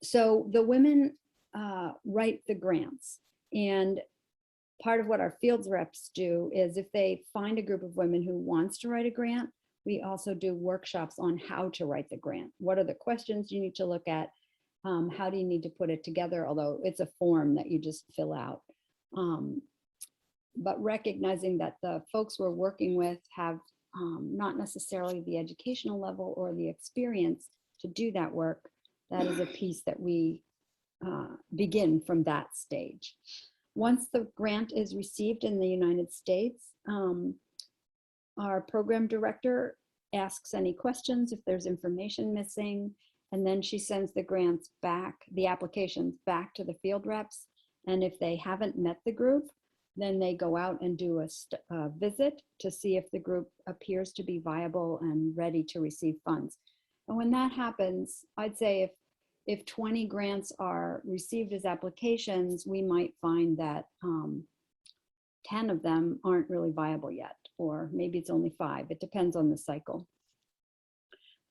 So the women write the grants, and part of what our field reps do is if they find a group of women who wants to write a grant, we also do workshops on how to write the grant. What are the questions you need to look at? How do you need to put it together? Although it's a form that you just fill out. But recognizing that the folks we're working with have not necessarily the educational level or the experience to do that work, that is a piece that we begin from that stage. Once the grant is received in the United States, our program director asks any questions if there's information missing, and then she sends the grants back, the applications back to the field reps. And if they haven't met the group, then they go out and do a visit to see if the group appears to be viable and ready to receive funds. And when that happens, I'd say if 20 grants are received as applications, we might find that 10 of them aren't really viable yet, or maybe it's only 5. It depends on the cycle.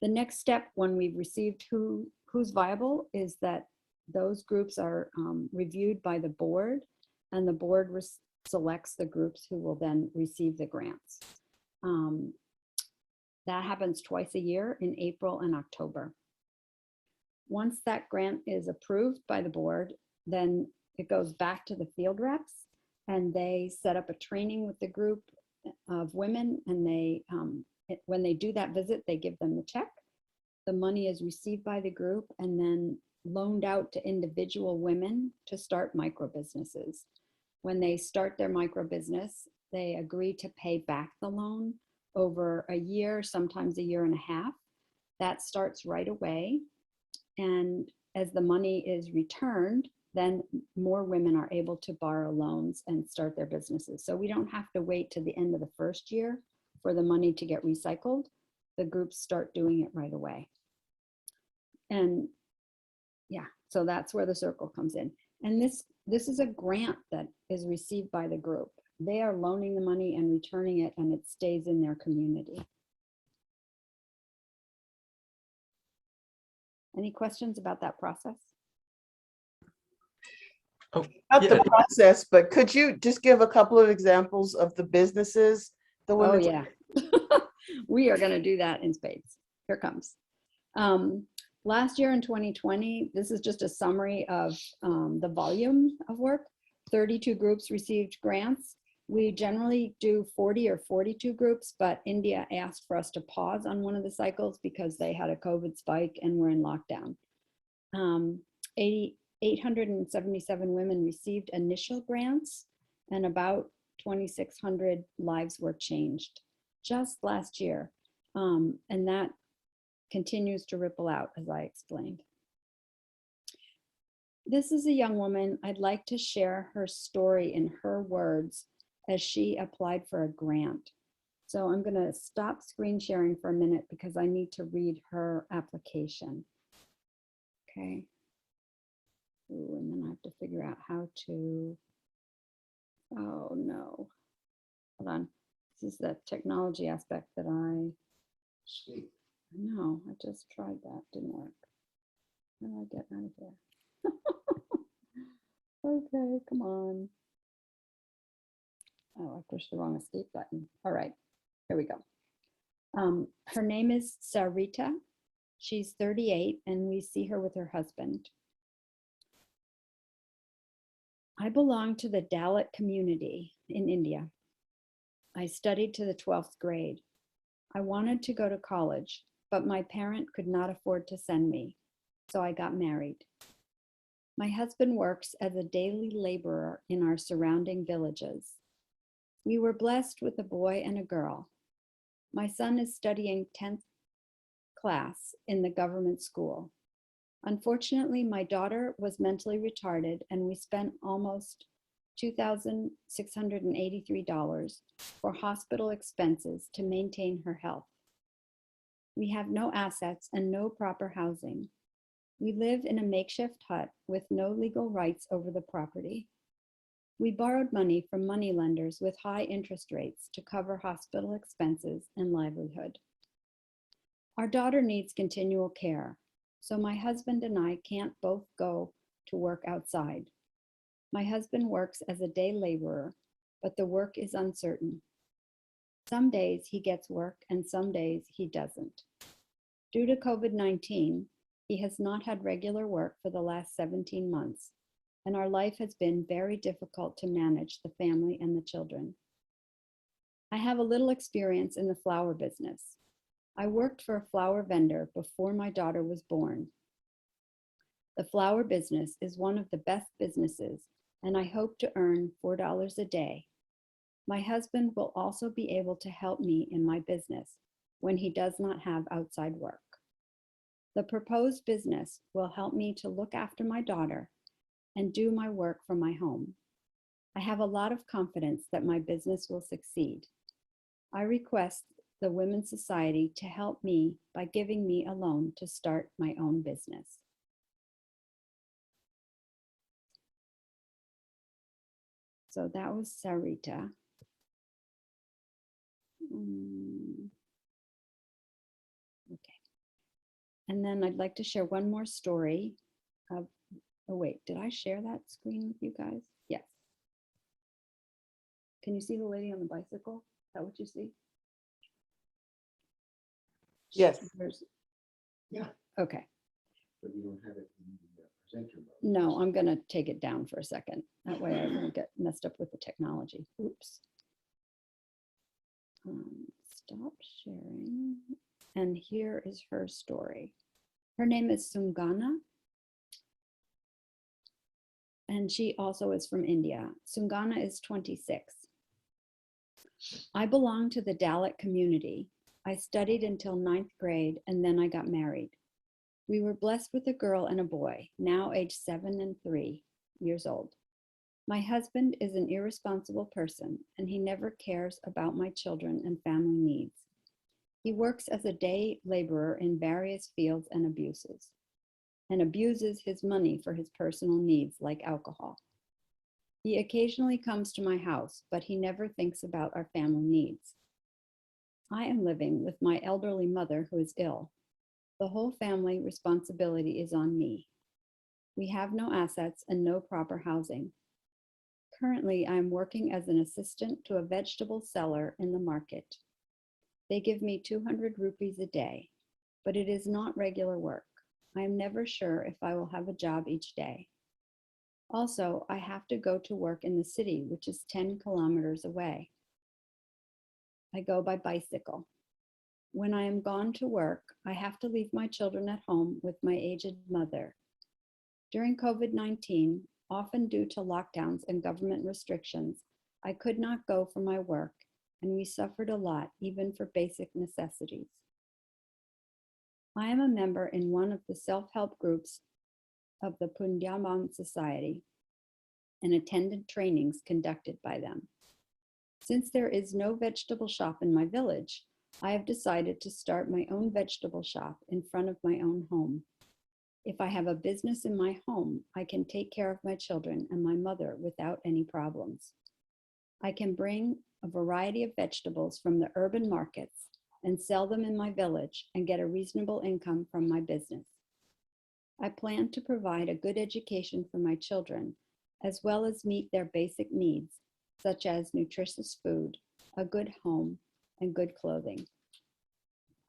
The next step when we've received who's viable is that those groups are reviewed by the board, and the board selects the groups who will then receive the grants. That happens twice a year in April and October. Once that grant is approved by the board, then it goes back to the field reps, and they set up a training with the group of women, and they when they do that visit, they give them the check. The money is received by the group and then loaned out to individual women to start micro businesses. When they start their micro business, they agree to pay back the loan over a year, sometimes a year and a half. That starts right away. And as the money is returned, then more women are able to borrow loans and start their businesses. So we don't have to wait to the end of the first year for the money to get recycled. The groups start doing it right away. And yeah, so that's where the circle comes in. And this is a grant that is received by the group. They are loaning the money and returning it, and it stays in their community. Any questions about that process? Oh, Not yeah. the process, but could you just give a couple of examples of the businesses? Oh yeah, we are going to do that in spades. Here comes. Last year in 2020, this is just a summary of the volume of work. 32 groups received grants. We generally do 40 or 42 groups, but India asked for us to pause on one of the cycles because they had a COVID spike and were in lockdown. 877 women received initial grants, and about 2,600 lives were changed just last year. And that continues to ripple out, as I explained. This is a young woman. I'd like to share her story in her words as she applied for a grant. So I'm going to stop screen sharing for a minute because I need to read her application. Okay. Ooh, and then I have to figure out how to, oh no. Hold on. This is the technology aspect that no, I just tried that, didn't work. How do I get out of here? Okay, come on. Oh, I pushed the wrong escape button. All right, here we go. Her name is Sarita. She's 38, and we see her with her husband. I belong to the Dalit community in India. I studied to the 12th grade. I wanted to go to college, but my parent could not afford to send me, so I got married. My husband works as a daily laborer in our surrounding villages. We were blessed with a boy and a girl. My son is studying 10th class in the government school. Unfortunately, my daughter was mentally retarded, and we spent almost $2,683 for hospital expenses to maintain her health. We have no assets and no proper housing. We live in a makeshift hut with no legal rights over the property. We borrowed money from moneylenders with high interest rates to cover hospital expenses and livelihood. Our daughter needs continual care. so my husband and I can't both go to work outside. My husband works as a day laborer, but the work is uncertain. Some days he gets work and some days he doesn't. Due to COVID-19, he has not had regular work for the last 17 months, and our life has been very difficult to manage the family and the children. I have a little experience in the flower business. I worked for a flower vendor before my daughter was born. The flower business is one of the best businesses, and I hope to earn $4 a day. My husband will also be able to help me in my business when he does not have outside work. The proposed business will help me to look after my daughter and do my work from my home. I have a lot of confidence that my business will succeed. I request the Women's Society to help me by giving me a loan to start my own business. So that was Sarita. Okay. And then I'd like to share one more story of, oh wait, did I share that screen with you guys? Yes. Can you see the lady on the bicycle? Is that what you see? Yes. Yeah, Okay. but you don't have it in the presenter mode. No, I'm gonna take it down for a second. That way I won't get messed up with the technology. Oops. Stop sharing. And here is her story. Her name is Sungana, and she also is from India. Sungana is 26. I belong to the Dalit community. I studied until 9th grade, and then I got married. We were blessed with a girl and a boy, now aged 7 and 3 years old. My husband is an irresponsible person, and he never cares about my children and family needs. He works as a day laborer in various fields and abuses his money for his personal needs like alcohol. He occasionally comes to my house, but he never thinks about our family needs. I am living with my elderly mother who is ill. The whole family responsibility is on me. We have no assets and no proper housing. Currently, I am working as an assistant to a vegetable seller in the market. They give me 200 rupees a day, but it is not regular work. I am never sure if I will have a job each day. Also, I have to go to work in the city, which is 10 kilometers away. I go by bicycle. When I am gone to work, I have to leave my children at home with my aged mother. During COVID-19, often due to lockdowns and government restrictions, I could not go for my work, and we suffered a lot, even for basic necessities. I am a member in one of the self-help groups of the Punjaban Society and attended trainings conducted by them. Since there is no vegetable shop in my village, I have decided to start my own vegetable shop in front of my own home. If I have a business in my home, I can take care of my children and my mother without any problems. I can bring a variety of vegetables from the urban markets and sell them in my village and get a reasonable income from my business. I plan to provide a good education for my children, as well as meet their basic needs, such as nutritious food, a good home, and good clothing.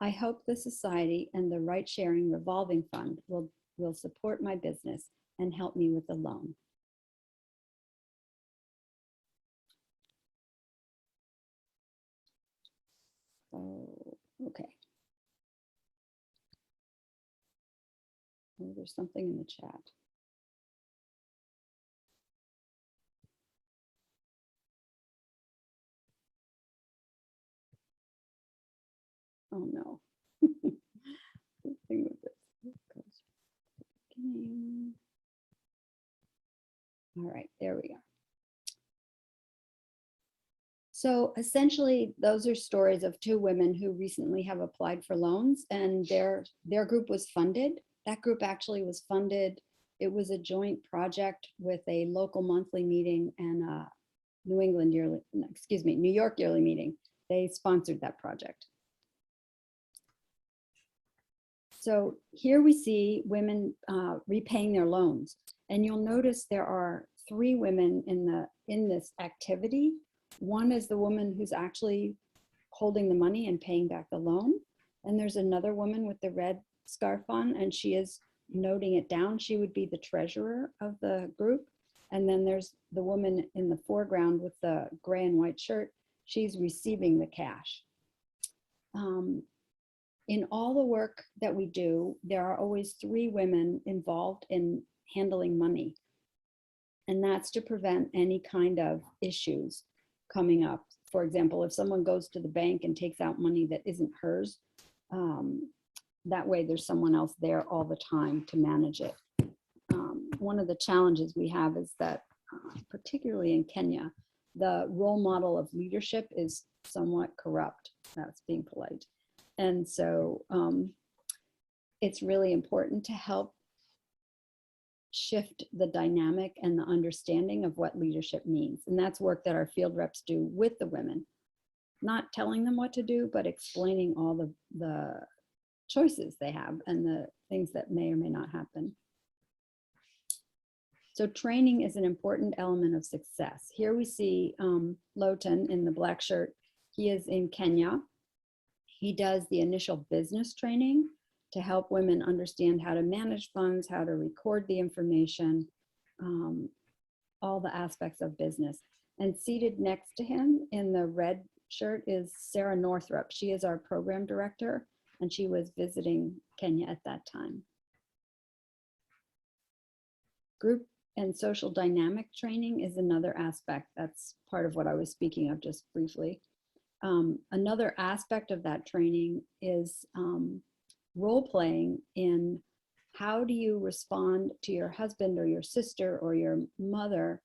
I hope the Society and the Right Sharing Revolving Fund will support my business and help me with the loan. Oh, okay. Oh, there's something in the chat. Oh no. Something with this. All right, there we are. So essentially, those are stories of two women who recently have applied for loans, and their group was funded. That group actually was funded. It was a joint project with a local monthly meeting and a New York yearly meeting. They sponsored that project. So here we see women repaying their loans. And you'll notice there are 3 women in this activity. One is the woman who's actually holding the money and paying back the loan. And there's another woman with the red scarf on, and she is noting it down. She would be the treasurer of the group. And then there's the woman in the foreground with the gray and white shirt. She's receiving the cash. In all the work that we do, there are always 3 women involved in handling money. And that's to prevent any kind of issues coming up. For example, if someone goes to the bank and takes out money that isn't hers, that way there's someone else there all the time to manage it. One of the challenges we have is that, particularly in Kenya, the role model of leadership is somewhat corrupt. That's being polite. And so it's really important to help shift the dynamic and the understanding of what leadership means. And that's work that our field reps do with the women, not telling them what to do, but explaining all the choices they have and the things that may or may not happen. So training is an important element of success. Here we see Lotan in the black shirt. He is in Kenya. He does the initial business training to help women understand how to manage funds, how to record the information, all the aspects of business. And seated next to him in the red shirt is Sarah Northrup. She is our program director, and she was visiting Kenya at that time. Group and social dynamic training is another aspect. That's part of what I was speaking of just briefly. Another aspect of that training is role playing in how do you respond to your husband or your sister or your mother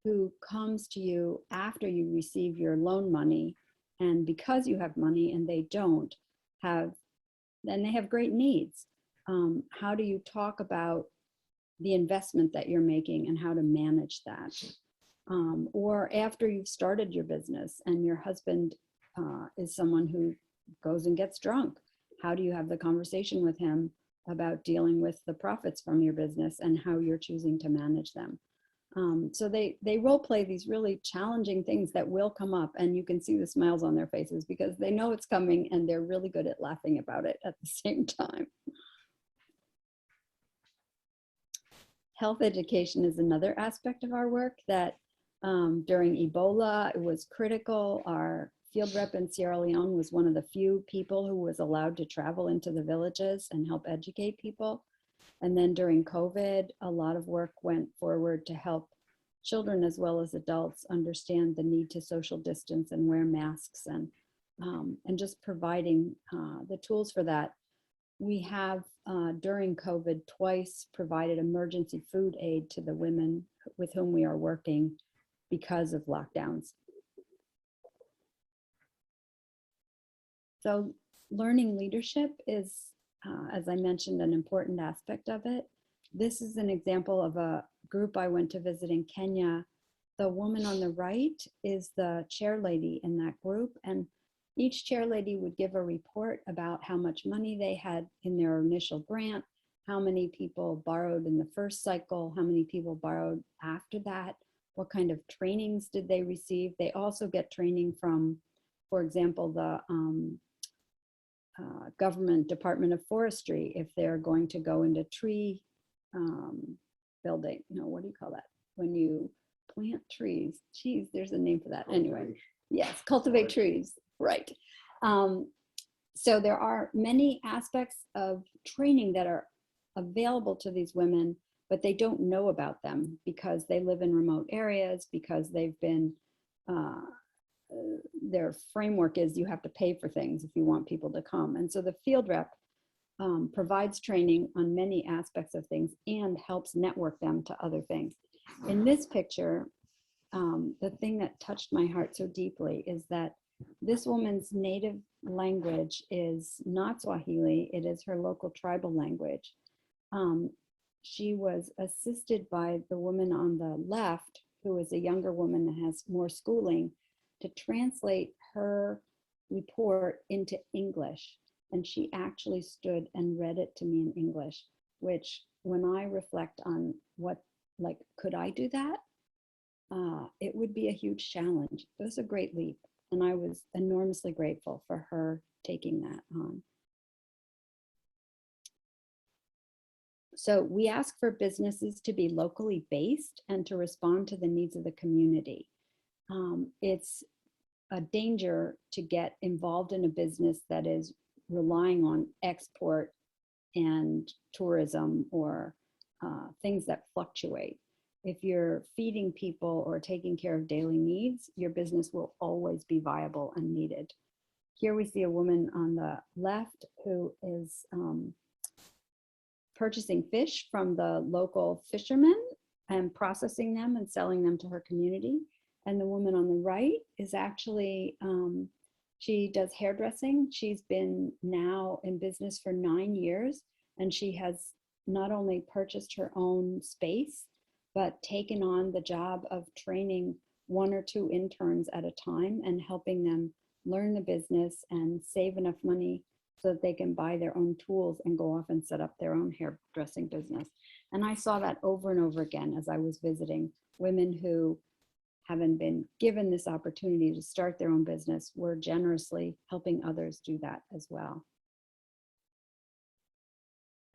who comes to you after you receive your loan money, and because you have money and they don't have, and they have great needs. How do you talk about the investment that you're making and how to manage that? Or after you've started your business and your husband is someone who goes and gets drunk, how do you have the conversation with him about dealing with the profits from your business and how you're choosing to manage them? So they role play these really challenging things that will come up, and you can see the smiles on their faces because they know it's coming and they're really good at laughing about it at the same time. Health education is another aspect of our work that during Ebola, it was critical. Our field rep in Sierra Leone was one of the few people who was allowed to travel into the villages and help educate people. And then during COVID, a lot of work went forward to help children as well as adults understand the need to social distance and wear masks, and just providing the tools for that. We have, during COVID, twice provided emergency food aid to the women with whom we are working because of lockdowns. So learning leadership is, as I mentioned, an important aspect of it. This is an example of a group I went to visit in Kenya. The woman on the right is the chair lady in that group, and each chair lady would give a report about how much money they had in their initial grant, how many people borrowed in the first cycle, how many people borrowed after that, what kind of trainings did they receive. They also get training from, for example, the government Department of Forestry, if they're going to go into tree building. No, what do you call that? When you plant trees. Geez, there's a name for that. Anyway, yes, cultivate trees. Right. So there are many aspects of training that are available to these women, but they don't know about them because they live in remote areas, because they've been, their framework is you have to pay for things if you want people to come. And so the field rep provides training on many aspects of things and helps network them to other things. In this picture, the thing that touched my heart so deeply is that this woman's native language is not Swahili, it is her local tribal language. She was assisted by the woman on the left, who is a younger woman that has more schooling, to translate her report into English. and she actually stood and read it to me in English, which when I reflect on what, like, could I do that? It would be a huge challenge. It was a great leap, and I was enormously grateful for her taking that on. So we ask for businesses to be locally based and to respond to the needs of the community. It's a danger to get involved in a business that is relying on export and tourism or things that fluctuate. If you're feeding people or taking care of daily needs, your business will always be viable and needed. Here we see a woman on the left who is purchasing fish from the local fishermen and processing them and selling them to her community. And the woman on the right is actually, she does hairdressing. She's been now in business for 9 years, and she has not only purchased her own space, but taken on the job of training 1 or 2 interns at a time and helping them learn the business and save enough money so that they can buy their own tools and go off and set up their own hairdressing business. And I saw that over and over again as I was visiting women who, having been given this opportunity to start their own business, were generously helping others do that as well.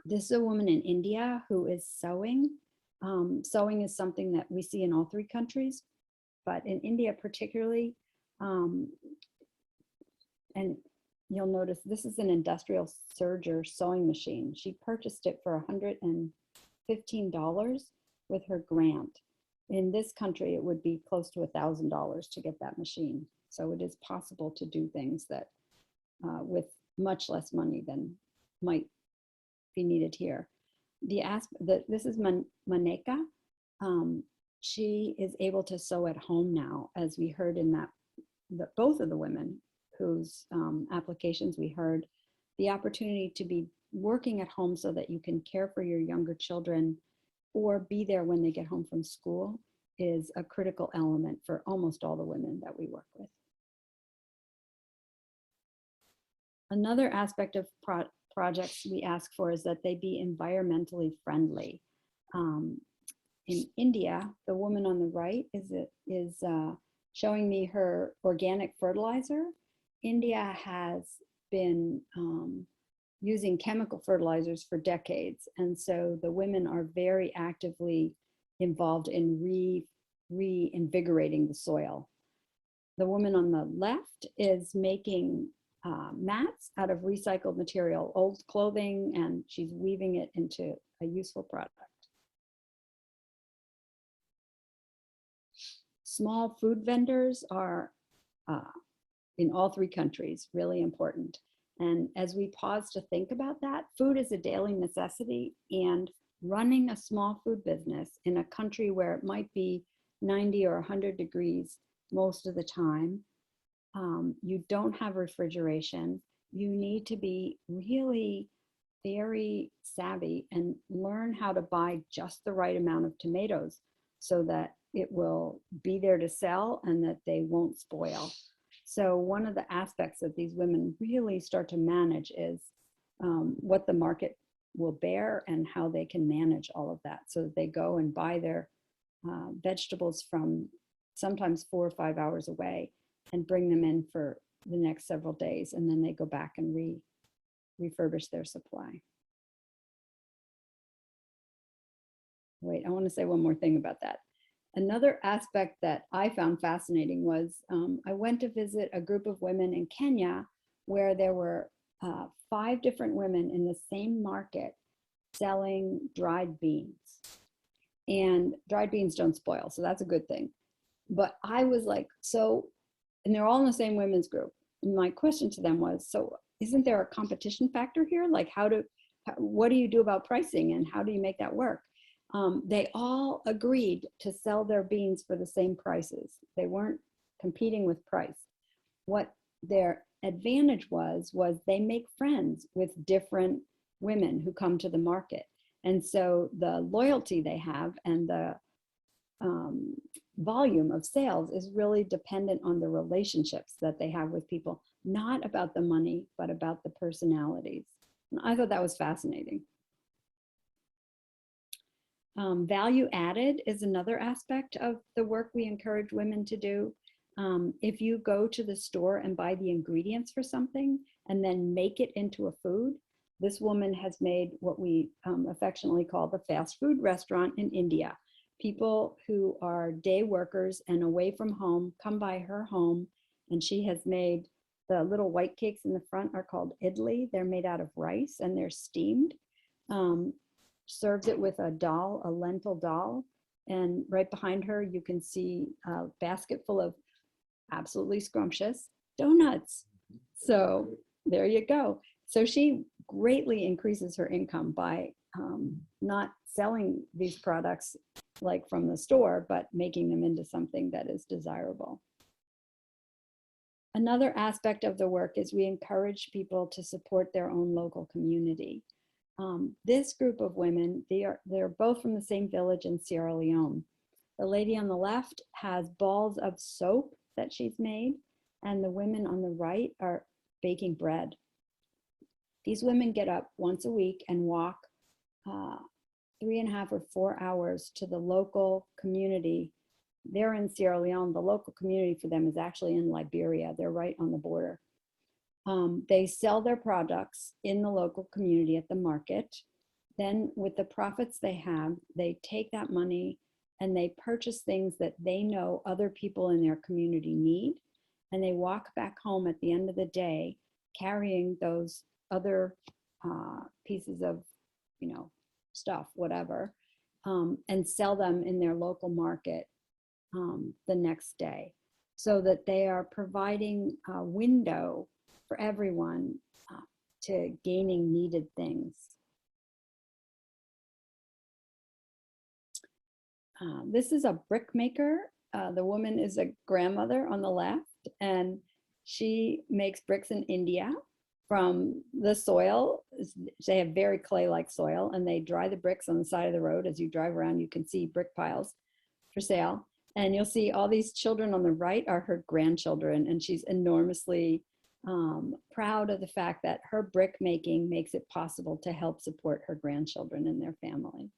This is a woman in India who is sewing. Sewing is something that we see in all 3 countries, but in India particularly, and you'll notice this is an industrial serger sewing machine. She purchased it for $115 with her grant. In this country, it would be close to $1,000 to get that machine. So it is possible to do things that with much less money than might be needed here. This is Maneka. She is able to sew at home now, as we heard in both of the women whose applications we heard. The opportunity to be working at home so that you can care for your younger children or be there when they get home from school is a critical element for almost all the women that we work with. Another aspect of projects we ask for is that they be environmentally friendly. In India, the woman on the right is showing me her organic fertilizer. India has been using chemical fertilizers for decades, and so the women are very actively involved in reinvigorating the soil. The woman on the left is making mats out of recycled material, old clothing, and she's weaving it into a useful product. Small food vendors are in all 3 countries really important. And as we pause to think about that, food is a daily necessity, and running a small food business in a country where it might be 90 or 100 degrees most of the time, you don't have refrigeration, you need to be really very savvy and learn how to buy just the right amount of tomatoes so that it will be there to sell and that they won't spoil. So one of the aspects that these women really start to manage is what the market will bear and how they can manage all of that. So they go and buy their vegetables from sometimes 4 or 5 hours away and bring them in for the next several days. And then they go back and refurbish their supply. Wait, I want to say one more thing about that. Another aspect that I found fascinating was I went to visit a group of women in Kenya where there were 5 different women in the same market selling dried beans. And dried beans don't spoil, so that's a good thing. But I was like, and they're all in the same women's group. And my question to them was, so isn't there a competition factor here? Like what do you do about pricing and how do you make that work? They all agreed to sell their beans for the same prices. They weren't competing with price. What their advantage was they make friends with different women who come to the market. And so the loyalty they have and the volume of sales is really dependent on the relationships that they have with people, not about the money, but about the personalities. And I thought that was fascinating. Value added is another aspect of the work we encourage women to do. If you go to the store and buy the ingredients for something and then make it into a food, this woman has made what we affectionately call the fast food restaurant in India. People who are day workers and away from home come by her home, and she has made the little white cakes in the front are called idli. They're made out of rice and they're steamed. Serves it with a dal, a lentil dal. And right behind her, you can see a basket full of absolutely scrumptious donuts. So there you go. So she greatly increases her income by not selling these products like from the store, but making them into something that is desirable. Another aspect of the work is we encourage people to support their own local community. This group of women, they're both from the same village in Sierra Leone. The lady on the left has balls of soap that she's made, and the women on the right are baking bread. These women get up once a week and walk 3.5 or 4 hours to the local community. They're in Sierra Leone. The local community for them is actually in Liberia. They're right on the border. They sell their products in the local community at the market. Then with the profits they have, they take that money and they purchase things that they know other people in their community need. And they walk back home at the end of the day carrying those other pieces of, stuff, whatever, and sell them in their local market the next day, so that they are providing a window for everyone to gaining needed things. This is a brick maker. The woman is a grandmother on the left, and she makes bricks in India from the soil. They have very clay-like soil, and they dry the bricks on the side of the road. As you drive around, you can see brick piles for sale. And you'll see all these children on the right are her grandchildren, and she's enormously proud of the fact that her brick making makes it possible to help support her grandchildren and their family.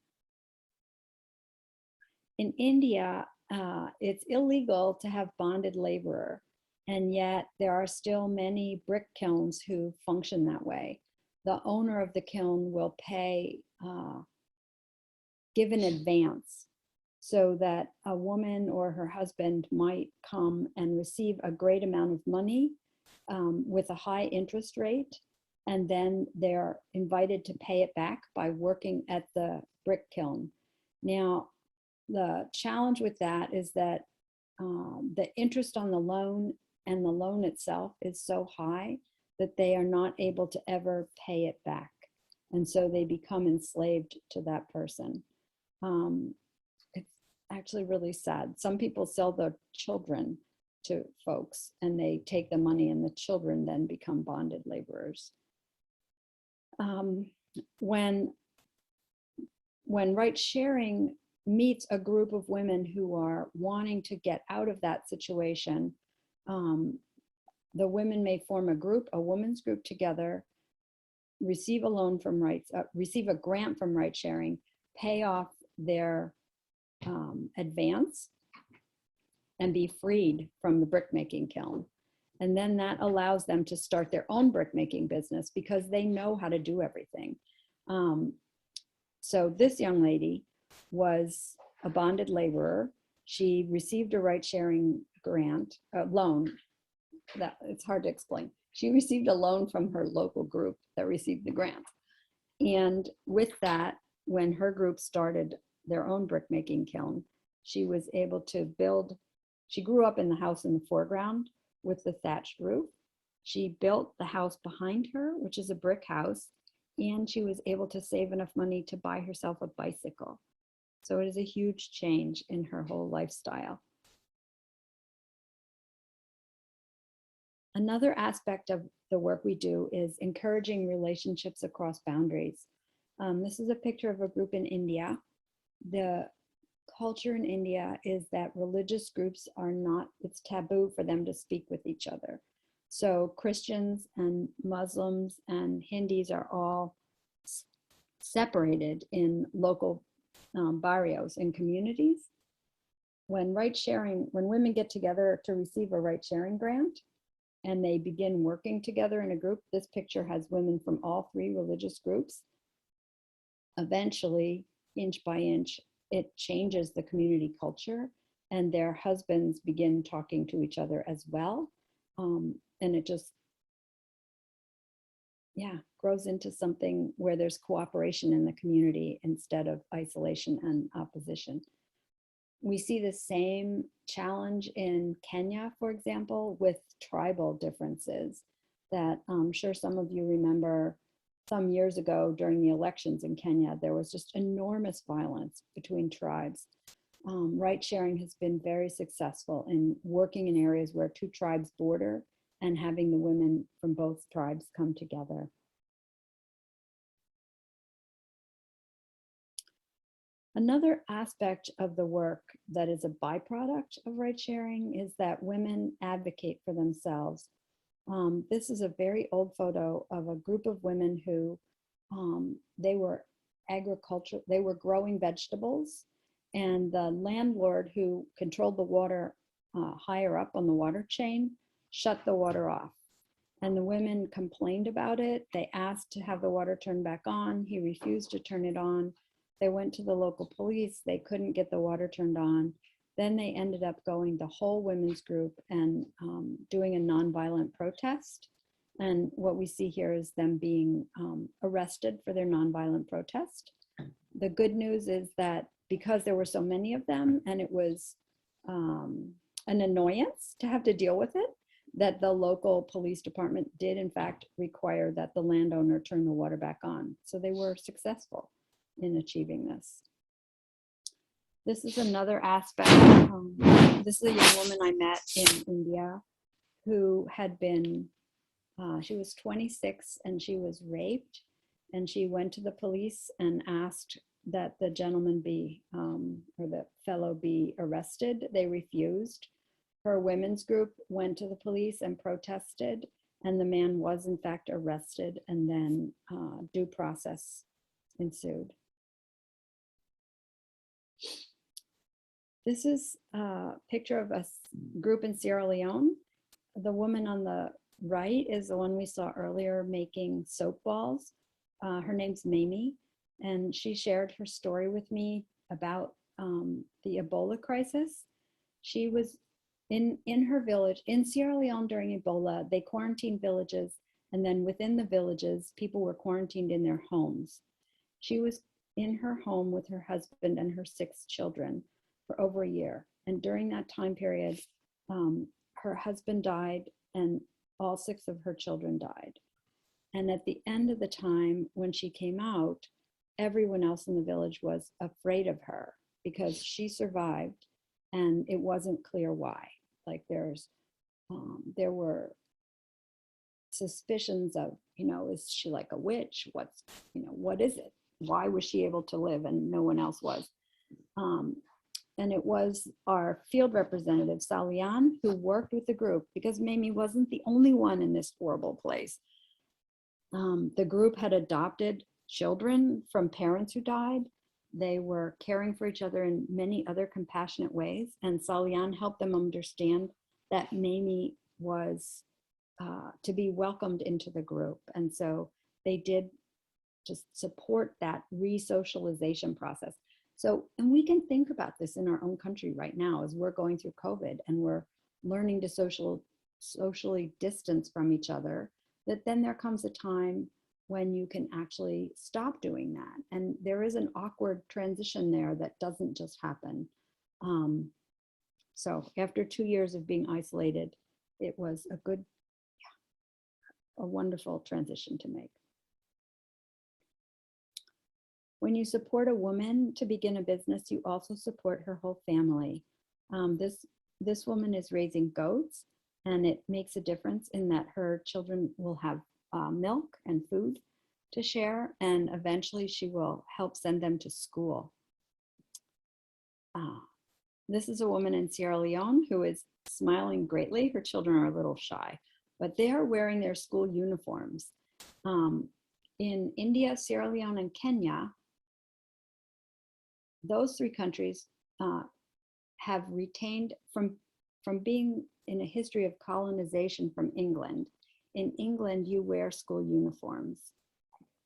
In India, it's illegal to have bonded laborer, and yet there are still many brick kilns who function that way. The owner of the kiln will pay, give an advance, so that a woman or her husband might come and receive a great amount of money with a high interest rate, and then they're invited to pay it back by working at the brick kiln. Now, the challenge with that is that the interest on the loan and the loan itself is so high that they are not able to ever pay it back. And so they become enslaved to that person. It's actually really sad. Some people sell their children to folks and they take the money, and the children then become bonded laborers. When right sharing meets a group of women who are wanting to get out of that situation, the women may form a group, a women's group together, receive a loan from receive a grant from Right Sharing, pay off their advance, and be freed from the brickmaking kiln. And then that allows them to start their own brickmaking business because they know how to do everything. So this young lady was a bonded laborer. She received a Right Sharing grant, loan. That it's hard to explain. She received a loan from her local group that received the grant. And with that, when her group started their own brickmaking kiln, she was able to build. She grew up in the house in the foreground with the thatched roof. She built the house behind her, which is a brick house, and she was able to save enough money to buy herself a bicycle. So it is a huge change in her whole lifestyle. Another aspect of the work we do is encouraging relationships across boundaries. This is a picture of a group in India. The culture in India is that religious groups are not, it's taboo for them to speak with each other. So Christians and Muslims and Hindus are all separated in local barrios and communities. When women get together to receive a right sharing grant and they begin working together in a group, this picture has women from all three religious groups. Eventually, inch by inch, it changes the community culture and their husbands begin talking to each other as well. And it just, grows into something where there's cooperation in the community instead of isolation and opposition. We see the same challenge in Kenya, for example, with tribal differences that I'm sure some of you remember some years ago during the elections in Kenya, there was just enormous violence between tribes. Right sharing has been very successful in working in areas where two tribes border and having the women from both tribes come together. Another aspect of the work that is a byproduct of right sharing is that women advocate for themselves. This is a very old photo of a group of women who they were growing vegetables, and the landlord who controlled the water higher up on the water chain shut the water off. And the women complained about it. They asked to have the water turned back on. He refused to turn it on. They went to the local police. They couldn't get the water turned on. Then they ended up going, the whole women's group, and doing a nonviolent protest. And what we see here is them being arrested for their nonviolent protest. The good news is that because there were so many of them and it was an annoyance to have to deal with it, that the local police department did in fact require that the landowner turn the water back on. So they were successful in achieving this. This is another aspect. This is a young woman I met in India who had been, she was 26 and she was raped, and she went to the police and asked that the gentleman be, or the fellow be arrested. They refused. Her women's group went to the police and protested, and the man was in fact arrested, and then due process ensued. This is a picture of a group in Sierra Leone. The woman on the right is the one we saw earlier making soap balls. Her name's Mamie, and she shared her story with me about the Ebola crisis. She was in her village in Sierra Leone during Ebola. They quarantined villages, and then within the villages, people were quarantined in their homes. She was in her home with her husband and her 6 children for over a year. And during that time period, her husband died and all 6 of her children died. And at the end of the time, when she came out, everyone else in the village was afraid of her because she survived, and it wasn't clear why. Like there were suspicions of, is she like a witch? What is it? Why was she able to live and no one else was? And it was our field representative, Salian, who worked with the group because Mamie wasn't the only one in this horrible place. The group had adopted children from parents who died. They were caring for each other in many other compassionate ways. And Salian helped them understand that Mamie was to be welcomed into the group. And so they did just support that re-socialization process. So, and we can think about this in our own country right now as we're going through COVID and we're learning to socially distance from each other, that then there comes a time when you can actually stop doing that. And there is an awkward transition there that doesn't just happen. So after 2 years of being isolated, it was a wonderful transition to make. When you support a woman to begin a business, you also support her whole family. This woman is raising goats, and it makes a difference in that her children will have milk and food to share, and eventually she will help send them to school. This is a woman in Sierra Leone who is smiling greatly. Her children are a little shy, but they are wearing their school uniforms. In India, Sierra Leone, and Kenya, those three countries have retained from being in a history of colonization from England. In England, you wear school uniforms.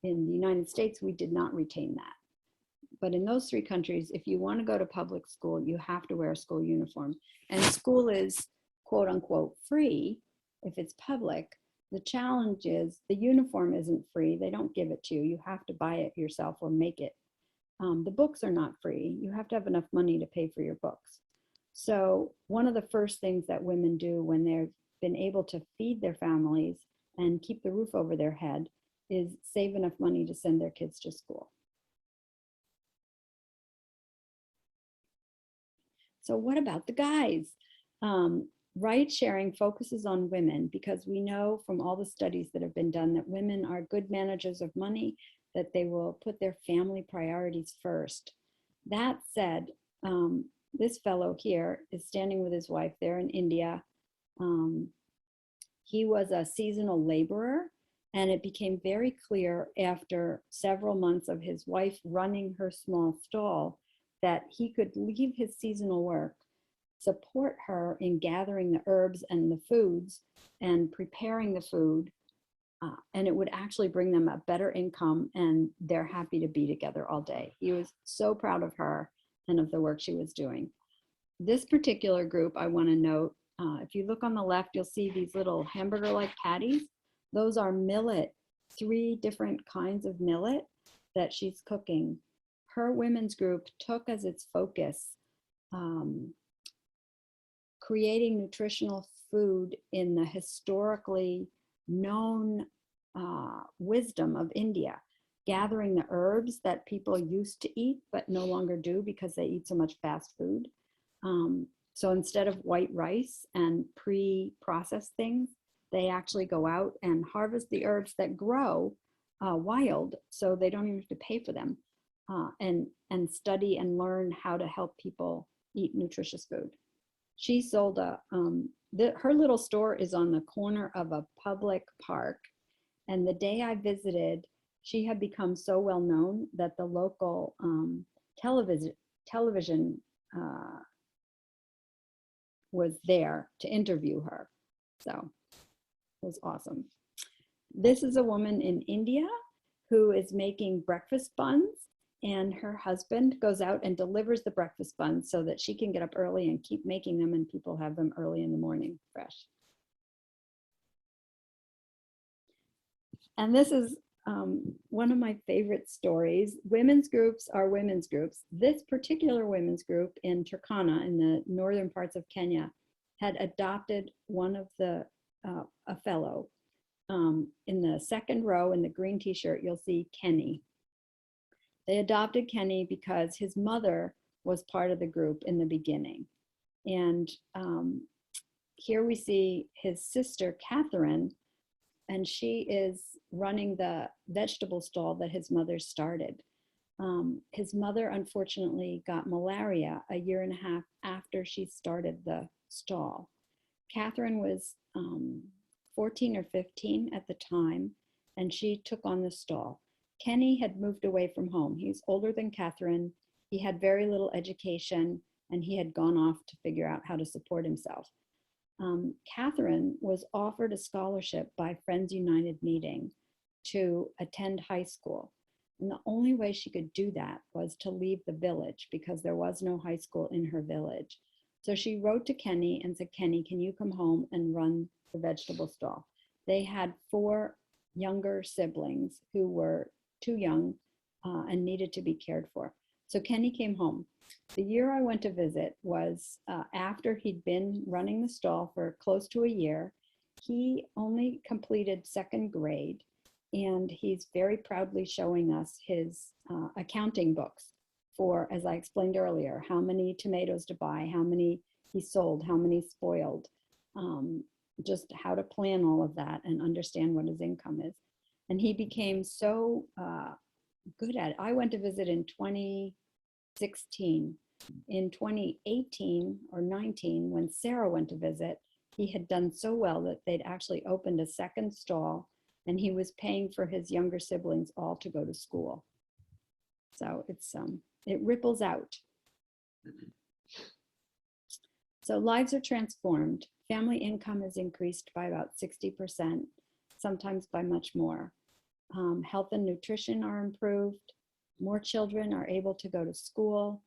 In the United States, we did not retain that. But in those three countries, if you want to go to public school, you have to wear a school uniform. And school is quote unquote free if it's public. The challenge is the uniform isn't free. They don't give it to you. You have to buy it yourself or make it. The books are not free. You have to have enough money to pay for your books. So one of the first things that women do when they've been able to feed their families and keep the roof over their head is save enough money to send their kids to school. So what about the guys? Ride sharing focuses on women because we know from all the studies that have been done that women are good managers of money, that they will put their family priorities first. That said, this fellow here is standing with his wife there in India. He was a seasonal laborer, and it became very clear after several months of his wife running her small stall that he could leave his seasonal work, support her in gathering the herbs and the foods and preparing the food, and it would actually bring them a better income, and they're happy to be together all day. He was so proud of her and of the work she was doing. This particular group, I want to note, if you look on the left, you'll see these little hamburger-like patties. Those are millet, 3 different kinds of millet that she's cooking. Her women's group took as its focus creating nutritional food in the historically known wisdom of India, gathering the herbs that people used to eat but no longer do because they eat so much fast food. So instead of white rice and pre-processed things, they actually go out and harvest the herbs that grow wild, so they don't even have to pay for them, and study and learn how to help people eat nutritious food. She sold her little store is on the corner of a public park. And the day I visited, she had become so well known that the local television was there to interview her. So it was awesome. This is a woman in India who is making breakfast buns, and her husband goes out and delivers the breakfast buns so that she can get up early and keep making them, and people have them early in the morning fresh. And this is one of my favorite stories. Women's groups are women's groups. This particular women's group in Turkana, in the northern parts of Kenya, had adopted one of the, a fellow. In the second row in the green t-shirt, you'll see Kenny. They adopted Kenny because his mother was part of the group in the beginning. And here we see his sister, Catherine, and she is running the vegetable stall that his mother started. His mother, unfortunately, got malaria a year and a half after she started the stall. Catherine was 14 or 15 at the time, and she took on the stall. Kenny had moved away from home. He's older than Catherine. He had very little education, and he had gone off to figure out how to support himself. Catherine was offered a scholarship by Friends United meeting to attend high school. And the only way she could do that was to leave the village because there was no high school in her village. So she wrote to Kenny and said, Kenny, can you come home and run the vegetable stall? They had 4 younger siblings who were too young and needed to be cared for. So Kenny came home. The year I went to visit was after he'd been running the stall for close to a year. He only completed 2nd grade, and he's very proudly showing us his accounting books for, as I explained earlier, how many tomatoes to buy, how many he sold, how many spoiled, just how to plan all of that and understand what his income is. And he became so good at it. I went to visit in 2016. In 2018 or 19, when Sarah went to visit, he had done so well that they'd actually opened a second stall, and he was paying for his younger siblings all to go to school. So it ripples out. So lives are transformed. Family income is increased by about 60%, sometimes by much more. Health and nutrition are improved. More children are able to go to school.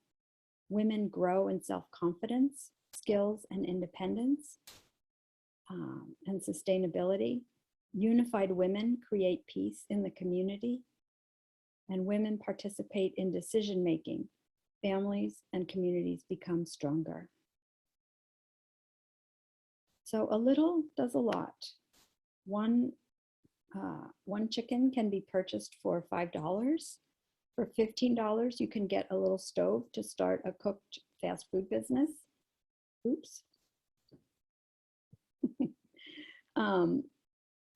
Women grow in self-confidence, skills, and independence, and sustainability. Unified women create peace in the community, and women participate in decision-making. Families and communities become stronger. So a little does a lot. One chicken can be purchased for $5. For $15, you can get a little stove to start a cooked fast food business. Oops.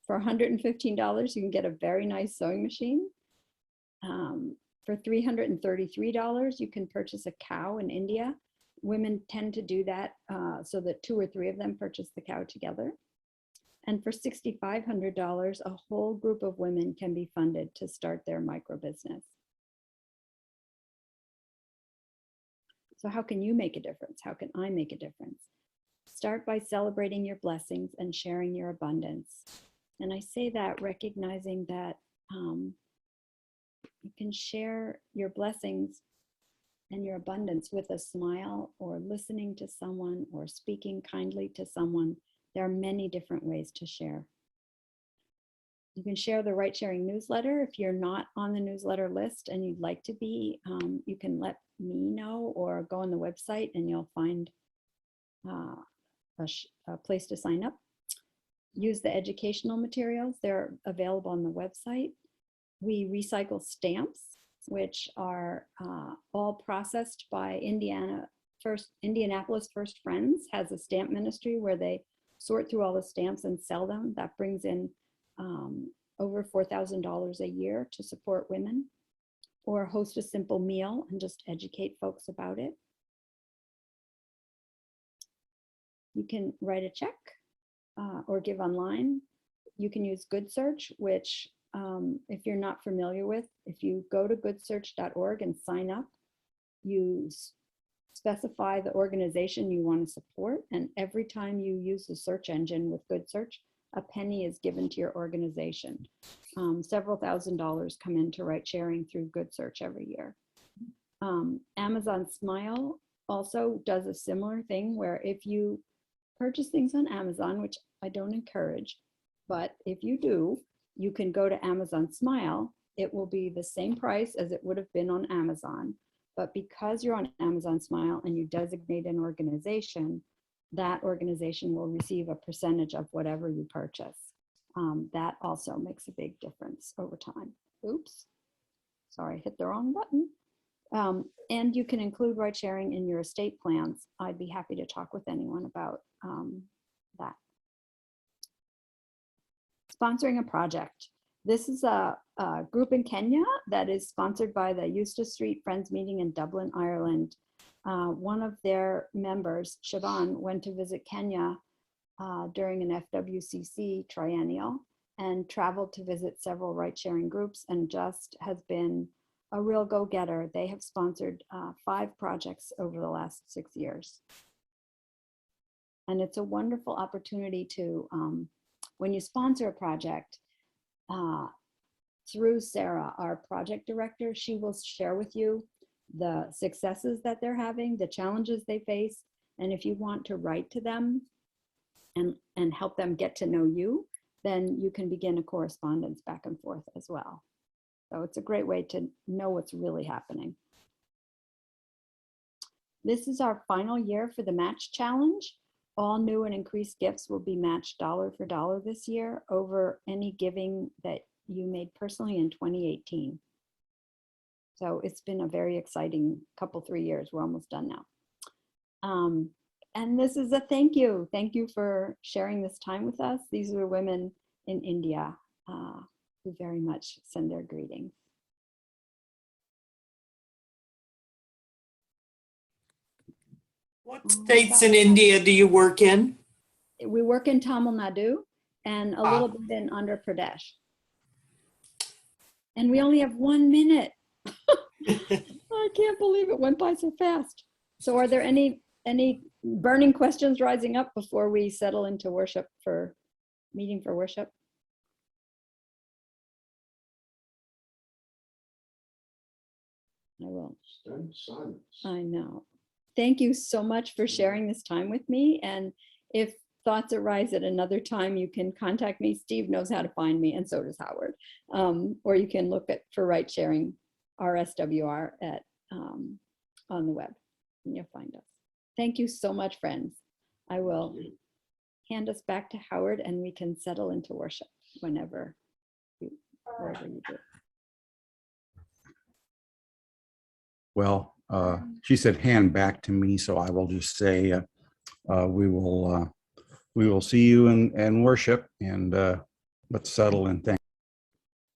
For $115, you can get a very nice sewing machine. For $333, you can purchase a cow in India. Women tend to do that so that 2 or 3 of them purchase the cow together. And for $6,500, a whole group of women can be funded to start their micro business. So how can you make a difference? How can I make a difference? Start by celebrating your blessings and sharing your abundance. And I say that recognizing that you can share your blessings and your abundance with a smile, or listening to someone, or speaking kindly to someone. There are many different ways to share. You can share the Right Sharing newsletter. If you're not on the newsletter list and you'd like to be, you can let me know, or go on the website and you'll find a place to sign up. Use the educational materials. They're available on the website. We recycle stamps, which are all processed by Indianapolis First Friends has a stamp ministry where they sort through all the stamps and sell them. That brings in over $4,000 a year to support women. Or host a simple meal and just educate folks about it. You can write a check or give online. You can use GoodSearch, which if you're not familiar with, if you go to goodsearch.org and sign up, you specify the organization you want to support, and every time you use the search engine with GoodSearch, a penny is given to your organization. Several $1,000s come into Right Sharing through GoodSearch every year. Amazon Smile also does a similar thing, where if you purchase things on Amazon, which I don't encourage, but if you do, you can go to Amazon Smile. It will be the same price as it would have been on Amazon. But because you're on Amazon Smile and you designate an organization, that organization will receive a percentage of whatever you purchase. That also makes a big difference over time. Oops, sorry, hit the wrong button. And you can include Right Sharing in your estate plans. I'd be happy to talk with anyone about that. Sponsoring a project. This is a group in Kenya that is sponsored by the Eustace Street Friends Meeting in Dublin, Ireland. One of their members, Siobhan, went to visit Kenya during an FWCC triennial and traveled to visit several Right Sharing groups, and just has been a real go-getter. They have sponsored 5 projects over the last 6 years. And it's a wonderful opportunity to, when you sponsor a project, through Sarah, our project director, she will share with you the successes that they're having, the challenges they face, and if you want to write to them and help them get to know you, then you can begin a correspondence back and forth as well. So it's a great way to know what's really happening. This is our final year for the Match Challenge. All new and increased gifts will be matched dollar for dollar this year over any giving that you made personally in 2018. So it's been a very exciting couple, 3 years. We're almost done now. And this is a thank you. Thank you for sharing this time with us. These are women in India who very much send their greetings. What states in India do you work in? we work in Tamil Nadu and a little bit in Andhra Pradesh. And we only have 1 minute. I can't believe it went by so fast. So are there any burning questions rising up before we settle into meeting for worship? I will. Stunned silence. I know. Thank you so much for sharing this time with me. And if thoughts arise at another time, you can contact me. Steve knows how to find me, and so does Howard. Or you can look for Right Sharing RSWR on the web, and you'll find us. Thank you so much, friends. I will hand us back to Howard, and we can settle into worship wherever you do. Well, she said hand back to me, so I will just say we will see you in worship, and let's settle and thank.